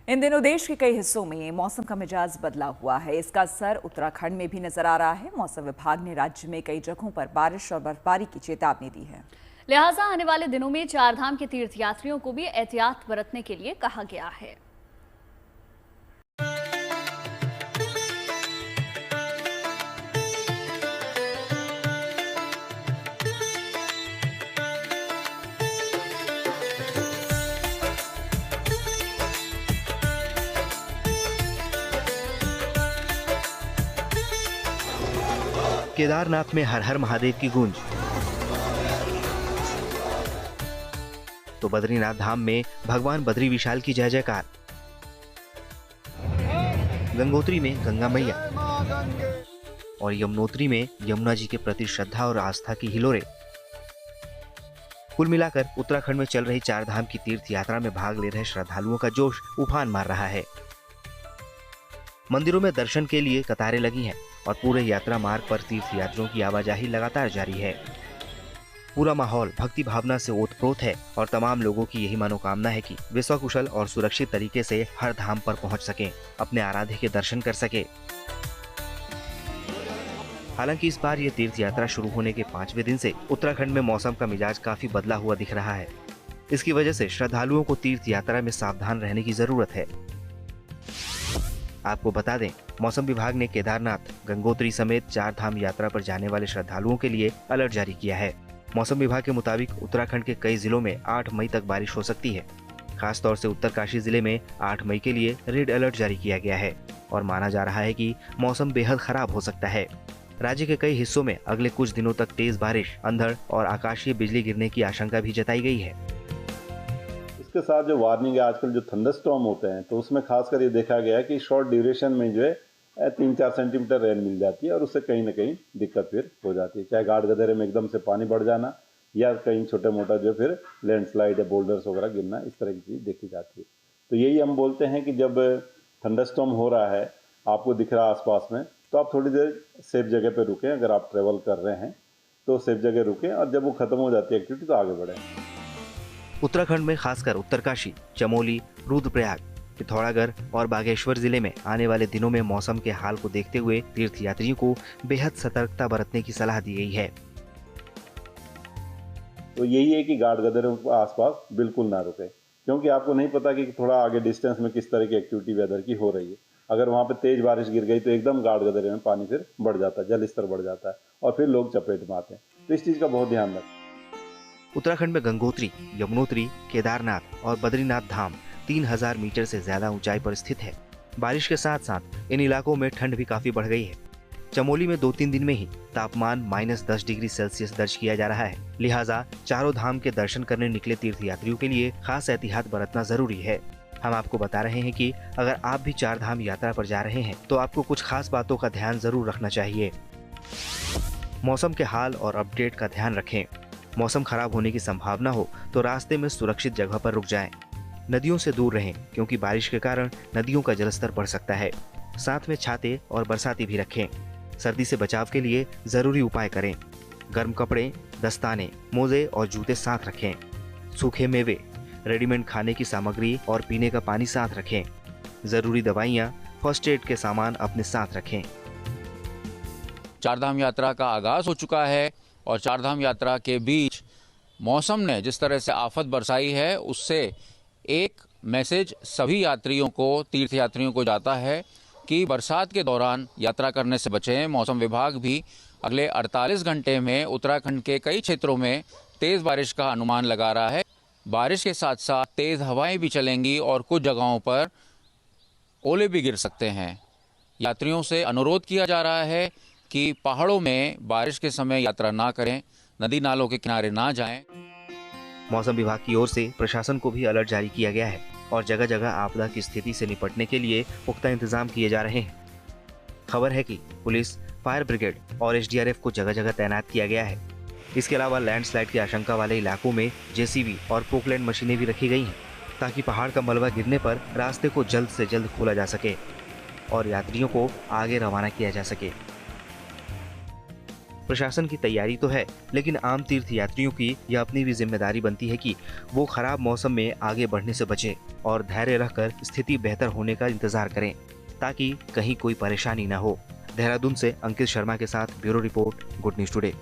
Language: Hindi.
इन दिनों देश के कई हिस्सों में मौसम का मिजाज बदला हुआ है। इसका असर उत्तराखंड में भी नजर आ रहा है। मौसम विभाग ने राज्य में कई जगहों पर बारिश और बर्फबारी की चेतावनी दी है। लिहाजा आने वाले दिनों में चारधाम के तीर्थयात्रियों को भी एहतियात बरतने के लिए कहा गया है। केदारनाथ में हर हर महादेव की गूंज, तो बद्रीनाथ धाम में भगवान बद्री विशाल की जय जयकार। गंगोत्री में गंगा मैया और यमुनोत्री में यमुना जी के प्रति श्रद्धा और आस्था की हिलोरे। कुल मिलाकर उत्तराखंड में चल रही चारधाम की तीर्थ यात्रा में भाग ले रहे श्रद्धालुओं का जोश उफान मार रहा है। मंदिरों में दर्शन के लिए कतारें लगी हैं और पूरे यात्रा मार्ग पर तीर्थ यात्रियों की आवाजाही लगातार जारी है। पूरा माहौल भक्ति भावना से ओतप्रोत है और तमाम लोगों की यही मनोकामना है कि वे सकुशल और सुरक्षित तरीके से हर धाम पर पहुंच सकें, अपने आराध्य के दर्शन कर सके। हालांकि इस बार ये तीर्थ यात्रा शुरू होने के 5वें दिन से उत्तराखंड में मौसम का मिजाज काफी बदला हुआ दिख रहा है। इसकी वजह से श्रद्धालुओं को तीर्थ यात्रा में सावधान रहने की जरूरत है। आपको बता दें, मौसम विभाग ने केदारनाथ, गंगोत्री समेत चारधाम यात्रा पर जाने वाले श्रद्धालुओं के लिए अलर्ट जारी किया है। मौसम विभाग के मुताबिक उत्तराखंड के कई जिलों में 8 मई तक बारिश हो सकती है। खास तौर से उत्तरकाशी जिले में 8 मई के लिए रेड अलर्ट जारी किया गया है और माना जा रहा है कि मौसम बेहद खराब हो सकता है। राज्य के कई हिस्सों में अगले कुछ दिनों तक तेज बारिश, अंधड़ और आकाशीय बिजली गिरने की आशंका भी जताई गई है। इसके साथ जो वार्निंग है, आजकल जो थंडरस्टॉर्म होते हैं तो उसमें खासकर ये देखा गया है कि शॉर्ट ड्यूरेशन में जो है 3-4 सेंटीमीटर रेन मिल जाती है और उससे कहीं ना कहीं दिक्कत फिर हो जाती है, चाहे गाढ़ गदेरे में एकदम से पानी बढ़ जाना या कहीं छोटे मोटा जो फिर लैंडस्लाइड या बोल्डर्स वगैरह गिरना, इस तरह की चीज़ देखी जाती है। तो यही हम बोलते हैं कि जब थंडरस्टॉर्म हो रहा है, आपको दिख रहा है आसपास में, तो आप थोड़ी देर सेफ जगह पर रुकें। अगर आप ट्रेवल कर रहे हैं तो सेफ जगह रुकें और जब वो खत्म हो जाती है एक्टिविटी तो आगे बढ़ें। उत्तराखंड में खासकर उत्तरकाशी, चमोली, रुद्रप्रयाग, पिथौरागढ़ और बागेश्वर जिले में आने वाले दिनों में मौसम के हाल को देखते हुए तीर्थयात्रियों को बेहद सतर्कता बरतने की सलाह दी गई है। तो यही है कि गाढ़ गदेरों के आसपास बिल्कुल ना रुके, क्योंकि आपको नहीं पता कि थोड़ा आगे डिस्टेंस में किस तरह की एक्टिविटी वेदर की हो रही है। अगर वहाँ पे तेज बारिश गिर गई तो एकदम गाढ़ गदेरे में पानी फिर बढ़ जाता है, जल स्तर बढ़ जाता है और फिर लोग चपेट में आते हैं। तो इस चीज़ का बहुत ध्यान रखें। उत्तराखंड में गंगोत्री, यमुनोत्री, केदारनाथ और बद्रीनाथ धाम 3000 मीटर से ज्यादा ऊंचाई पर स्थित है। बारिश के साथ साथ इन इलाकों में ठंड भी काफी बढ़ गई है। चमोली में 2-3 दिन में ही तापमान -10 डिग्री सेल्सियस दर्ज किया जा रहा है। लिहाजा चारों धाम के दर्शन करने निकले तीर्थयात्रियों के लिए खास एहतियात बरतना जरूरी है। हम आपको बता रहे हैं कि अगर आप भी चारधाम यात्रा पर जा रहे हैं तो आपको कुछ खास बातों का ध्यान जरूर रखना चाहिए। मौसम के हाल और अपडेट का ध्यान रखें। मौसम खराब होने की संभावना हो तो रास्ते में सुरक्षित जगह पर रुक जाएं। नदियों से दूर रहें, क्योंकि बारिश के कारण नदियों का जलस्तर बढ़ सकता है। साथ में छाते और बरसाती भी रखें। सर्दी से बचाव के लिए जरूरी उपाय करें। गर्म कपड़े, दस्ताने, मोजे और जूते साथ रखें। सूखे मेवे, रेडीमेड खाने की सामग्री और पीने का पानी साथ रखें। जरूरी दवाइयाँ, फर्स्ट एड के सामान अपने साथ रखें। चारधाम यात्रा का आगाज हो चुका है और चारधाम यात्रा के बीच मौसम ने जिस तरह से आफत बरसाई है, उससे एक मैसेज सभी यात्रियों को, तीर्थयात्रियों को जाता है कि बरसात के दौरान यात्रा करने से बचें। मौसम विभाग भी अगले 48 घंटे में उत्तराखंड के कई क्षेत्रों में तेज बारिश का अनुमान लगा रहा है। बारिश के साथ साथ तेज हवाएं भी चलेंगी और कुछ जगहों पर ओले भी गिर सकते हैं। यात्रियों से अनुरोध किया जा रहा है कि पहाड़ों में बारिश के समय यात्रा ना करें, नदी नालों के किनारे ना जाएं। मौसम विभाग की ओर से प्रशासन को भी अलर्ट जारी किया गया है और जगह जगह आपदा की स्थिति से निपटने के लिए पुख्ता इंतजाम किए जा रहे हैं। खबर है कि पुलिस, फायर ब्रिगेड और एसडीआरएफ को जगह जगह तैनात किया गया है। इसके अलावा लैंडस्लाइड की आशंका वाले इलाकों में जेसीबी और पोकलैंड मशीनें भी रखी गई हैं, ताकि पहाड़ का मलबा गिरने पर रास्ते को जल्द से जल्द खोला जा सके और यात्रियों को आगे रवाना किया जा सके। प्रशासन की तैयारी तो है, लेकिन आम तीर्थ यात्रियों की यह अपनी भी जिम्मेदारी बनती है कि वो खराब मौसम में आगे बढ़ने से बचें और धैर्य रखकर स्थिति बेहतर होने का इंतजार करें, ताकि कहीं कोई परेशानी न हो। देहरादून से अंकित शर्मा के साथ bureau report, good news today.